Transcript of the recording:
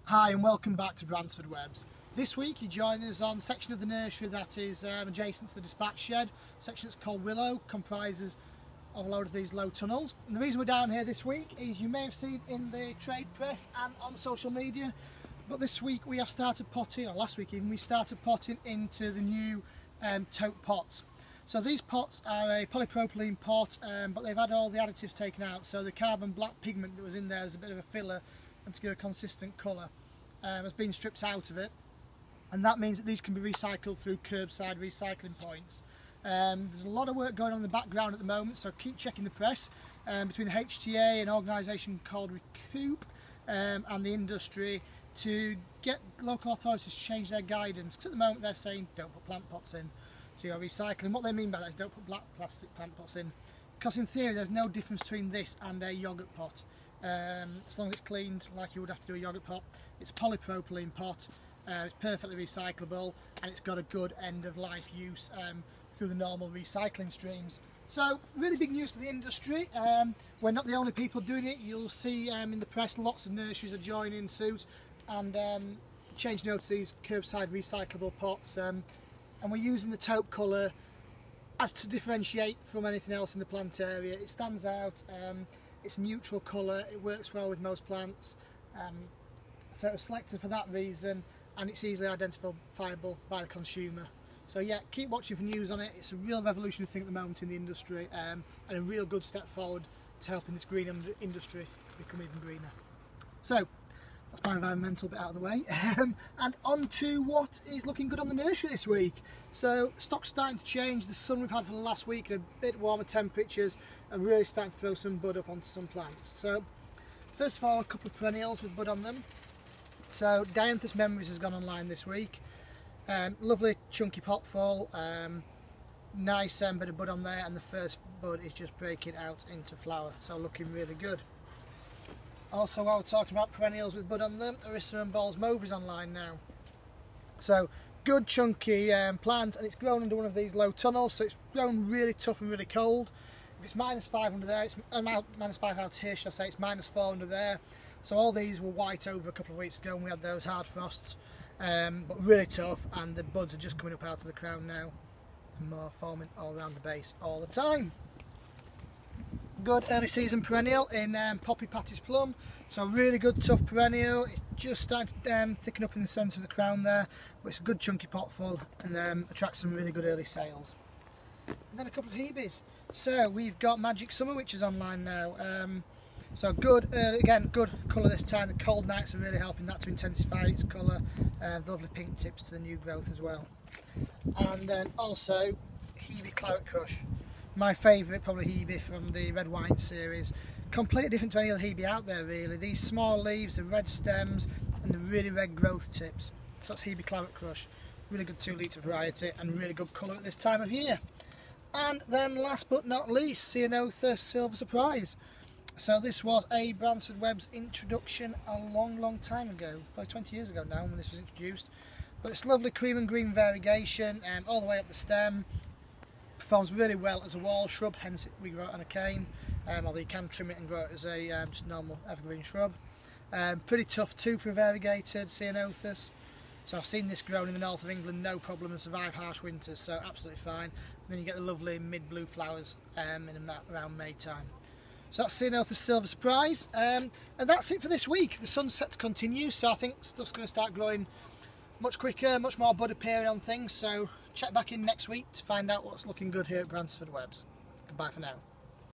Hi and welcome back to Bransford Webbs. This week you join us on a section of the nursery that is adjacent to the dispatch shed. A section that's called Willow, comprises of a load of these low tunnels. And the reason we're down here this week is you may have seen in the trade press and on social media, but this week we have started potting, or last week even, we started potting into the new tote pots. So these pots are a polypropylene pot, but they've had all the additives taken out, so the carbon black pigment that was in there is a bit of a filler, and to give a consistent colour has been stripped out of it, and that means that these can be recycled through curbside recycling points. There's a lot of work going on in the background at the moment, so keep checking the press between the HTA, an organisation called Recoup, and the industry to get local authorities to change their guidance, because at the moment they're saying don't put plant pots in to your recycling. What they mean by that is don't put black plastic plant pots in, because in theory there's no difference between this and a yoghurt pot. As long as it's cleaned like you would have to do a yoghurt pot. It's a polypropylene pot, it's perfectly recyclable, and it's got a good end of life use through the normal recycling streams. So really big news for the industry. We're not the only people doing it. You'll see in the press lots of nurseries are joining suit and changing over to these curbside recyclable pots, and we're using the taupe colour as to differentiate from anything else in the plant area. It stands out. It's a neutral colour, it works well with most plants, so it was selected for that reason, and it's easily identifiable by the consumer. So yeah, keep watching for news on it. It's a real revolutionary thing at the moment in the industry, and a real good step forward to helping this green industry become even greener. So that's my environmental bit out of the way, and on to what is looking good on the nursery this week. So stock's starting to change. The sun we've had for the last week and a bit warmer temperatures are really starting to throw some bud up onto some plants. So first of all, a couple of perennials with bud on them. So Dianthus Memories has gone online this week. Lovely chunky pot full, nice bit of bud on there, and the first bud is just breaking out into flower, so looking really good. Also, while we're talking about perennials with bud on them, Arissa and Ball's Mauve is online now. So good chunky plant, and it's grown under one of these low tunnels, so it's grown really tough and really cold. If it's -5 under there, it's -5 out here, should I say, it's -4 under there. So all these were white over a couple of weeks ago when we had those hard frosts, but really tough, and the buds are just coming up out of the crown now, and more forming all around the base all the time. Good early season perennial in Poppy Patty's Plum, so really good tough perennial. It's just starting to thicken up in the centre of the crown there, but it's a good chunky pot full, and attracts some really good early sales. And then a couple of Hebes. So we've got Magic Summer, which is online now. So good early, again good colour this time. The cold nights are really helping that to intensify its colour. Lovely pink tips to the new growth as well. And then also Hebe Claret Crush. My favourite probably Hebe from the red wine series. Completely different to any other Hebe out there really. These small leaves, the red stems, and the really red growth tips. So that's Hebe Claret Crush. Really good 2 litre variety and really good colour at this time of year. And then last but not least, Ceanothus Silver Surprise. So this was a Bransford Webb's introduction a long time ago, probably 20 years ago now when this was introduced. But it's lovely cream and green variegation all the way up the stem. Performs really well as a wall shrub, hence we grow it on a cane, although you can trim it and grow it as a just normal evergreen shrub. Pretty tough too for a variegated Ceanothus. So I've seen this grown in the north of England, no problem, and survive harsh winters, so absolutely fine. And then you get the lovely mid-blue flowers around May time. So that's Ceanothus Silver Surprise, and that's it for this week. The sun's set to continue, so I think stuff's going to start growing much quicker, much more bud appearing on things, so check back in next week to find out what's looking good here at Bransford Webbs. Goodbye for now.